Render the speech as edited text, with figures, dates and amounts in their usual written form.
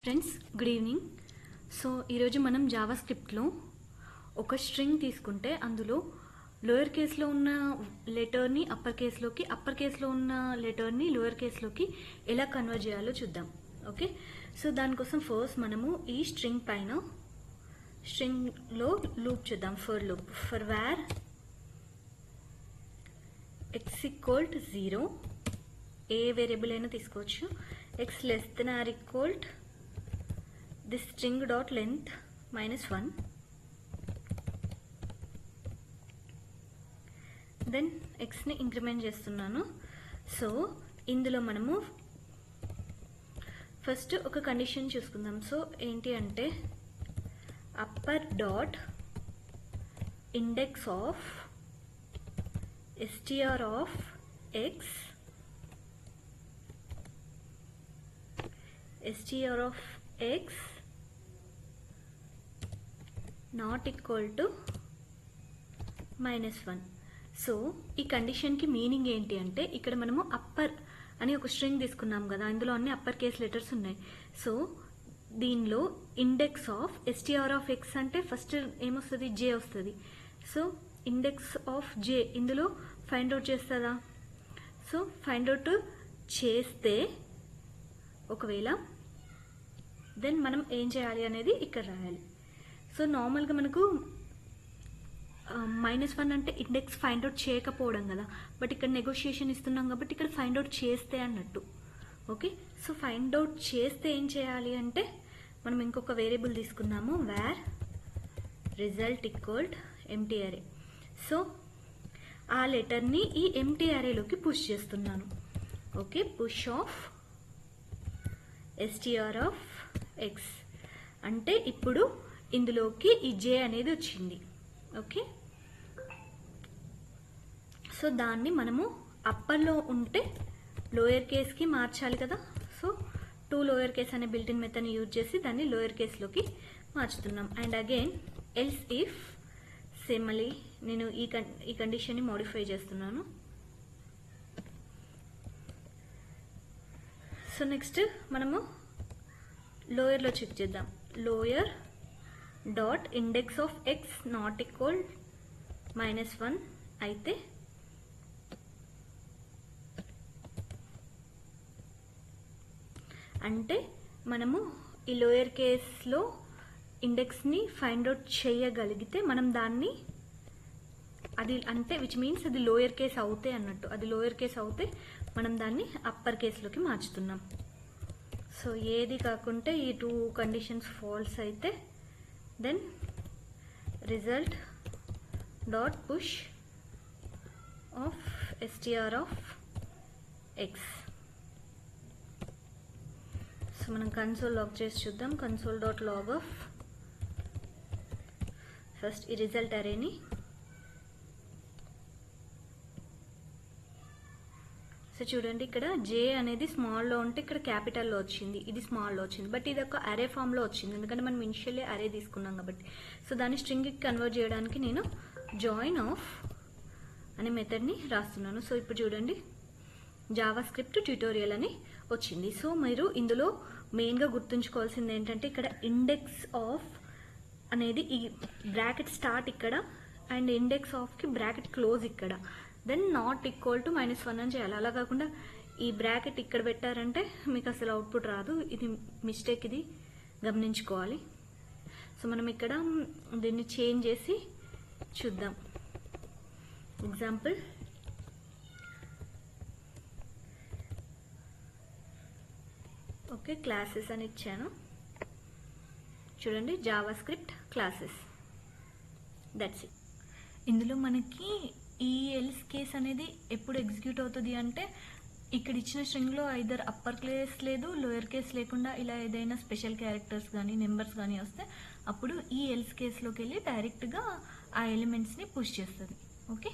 Friends good evening. So ఈరోజు మనం Java స్క్రిప్ట్లో ఒక స్ట్రింగ్ తీసుకుంటే అందులో లోయర్ కేస్లో ఉన్న లెటర్ని అప్పర్ కేస్లోకి, అప్పర్ కేస్లో ఉన్న లెటర్ని లోయర్ కేస్లోకి ఎలా కన్వర్ట్ చేయాలో చూద్దాం. ఓకే, సో దానికోసం ఫస్ట్ మనము ఈ స్ట్రింగ్ పైన స్ట్రింగ్లో లూప్ చూద్దాం. For loop for where x equal to 0, ఏ వేరియబుల్ అయినా తీసుకోవచ్చు. x less than or equal this string dot length -1, then x ని ఇంక్రిమెంట్ చేస్తున్నాను. సో ఇందులో మనము ఫస్ట్ ఒక కండిషన్ చూసుకుందాం. సో ఏంటి అంటే upper dot index of str of x str of x not equal to -1. So ఈ కండిషన్కి మీనింగ్ ఏంటి అంటే ఇక్కడ మనము అప్పర్ అని ఒక స్ట్రింగ్ తీసుకున్నాం కదా, ఇందులో అన్ని అప్పర్ కేస్ లెటర్స్ ఉన్నాయి. సో దీనిలో index of str of x అంటే ఫస్ట్ ఏమొస్తుంది, j వస్తుంది. సో ఇండెక్స్ ఆఫ్ j ఇందులో ఫైండ్ అవుట్ చేస్తుందా? సో ఫైండ్ అవుట్ చేస్తే ఒకవేళ దెన్ మనం ఏం చేయాలి అనేది ఇక్కడ రాయాలి. సో నార్మల్గా మనకు -1 అంటే ఇండెక్స్ ఫైండ్ అవుట్ చేయకపోవడం కదా, బట్ ఇక్కడ నెగోషియేషన్ ఇస్తున్నాం కాబట్టి ఇక్కడ ఫైండ్ అవుట్ చేస్తే అన్నట్టు. ఓకే, సో ఫైండ్ అవుట్ చేస్తే ఏం చేయాలి అంటే మనం ఇంకొక వేరియబుల్ తీసుకున్నాము, వేర్ రిజల్ట్ ఈక్వల్ ఎంటీ అరే. సో ఆ లెటర్ని ఈ ఎంటీ అరేలోకి పుష్ చేస్తున్నాను. Okay, push of str of x అంటే ఇప్పుడు ఇందులోకి ఈ j అనేది వచ్చింది. ఓకే, సో దాన్ని మనము అప్పర్లో ఉంటే లోయర్ కేస్కి మార్చాలి కదా. సో 2 లోయర్ కేస్ అనే బిల్ట్-ఇన్ మెథడ్ని యూజ్ చేసి దాన్ని లోయర్ కేస్లోకి మార్చుతున్నాం. And again else if samely నేను ఈ కండిషన్ని మోడిఫై చేస్తున్నాను. సో నెక్స్ట్ మనము లోయర్లో చెక్ చేద్దాం. Lower dot index of x not equal -1 అయితే అంటే మనము ఈ లోయర్ కేస్లో ఇండెక్స్ని ఫైండ్ అవుట్ చేయగలిగితే మనం దాన్ని అది అంటే విచ్ మీన్స్ అది లోయర్ కేస్ అవుతే అన్నట్టు. అది లోయర్ కేస్ అవుతే మనం దాన్ని అప్పర్ కేస్లోకి మార్చుతున్నాం. సో ఏది కాకుంటే ఈ 2 కండిషన్స్ ఫాల్స్ అయితే then result dot push of str of x. So మనం కన్సోల్ లాగ్ చేసి చూద్దాం. Console dot log of first ఈ రిజల్ట్ అరేని సో చూడండి, ఇక్కడ j అనేది స్మాల్లో ఉంటే ఇక్కడ క్యాపిటల్లో వచ్చింది, ఇది స్మాల్లో వచ్చింది, బట్ ఇది ఒక అరే ఫామ్లో వచ్చింది ఎందుకంటే మనం ఇనిషియల్లీ అరే తీసుకున్నాం కాబట్టి. సో దాన్ని స్ట్రింగ్కి కన్వర్ట్ చేయడానికి నేను జాయిన్ ఆఫ్ అనే మెథడ్ని రాస్తున్నాను. సో ఇప్పుడు చూడండి, జావా స్క్రిప్ట్ ట్యూటోరియల్ అని వచ్చింది. సో మీరు ఇందులో మెయిన్గా గుర్తుంచుకోవాల్సింది ఏంటంటే ఇక్కడ ఇండెక్స్ ఆఫ్ అనేది ఈ బ్రాకెట్ స్టార్ట్ ఇక్కడ అండ్ ఇండెక్స్ ఆఫ్కి బ్రాకెట్ క్లోజ్ ఇక్కడ, దెన్ నాట్ ఈక్వల్ టు -1 అని చేయాలి. అలా కాకుండా ఈ బ్రాకెట్ ఇక్కడ పెట్టారంటే మీకు అసలు అవుట్పుట్ రాదు. ఇది మిస్టేక్, ఇది గమనించుకోవాలి. సో మనం ఇక్కడ దీన్ని చేంజ్ చేసి చూద్దాం. ఎగ్జాంపుల్ ఓకే, క్లాసెస్ అని ఇచ్చాను. చూడండి, Java script classes, that's it. ఇందులో మనకి ఈ ఎల్స్ కేస్ అనేది ఎప్పుడు ఎగ్జిక్యూట్ అవుతుంది అంటే ఇక్కడ ఇచ్చిన స్ట్రింగ్లో ఐదర్ అప్పర్ కేస్ లేదు, లోయర్ కేస్ లేకుండా ఇలా ఏదైనా స్పెషల్ క్యారెక్టర్స్ కానీ నెంబర్స్ కానీ వస్తే అప్పుడు ఈ ఎల్స్ కేస్లోకి వెళ్ళి డైరెక్ట్గా ఆ ఎలిమెంట్స్ని పుష్ చేస్తుంది. ఓకే.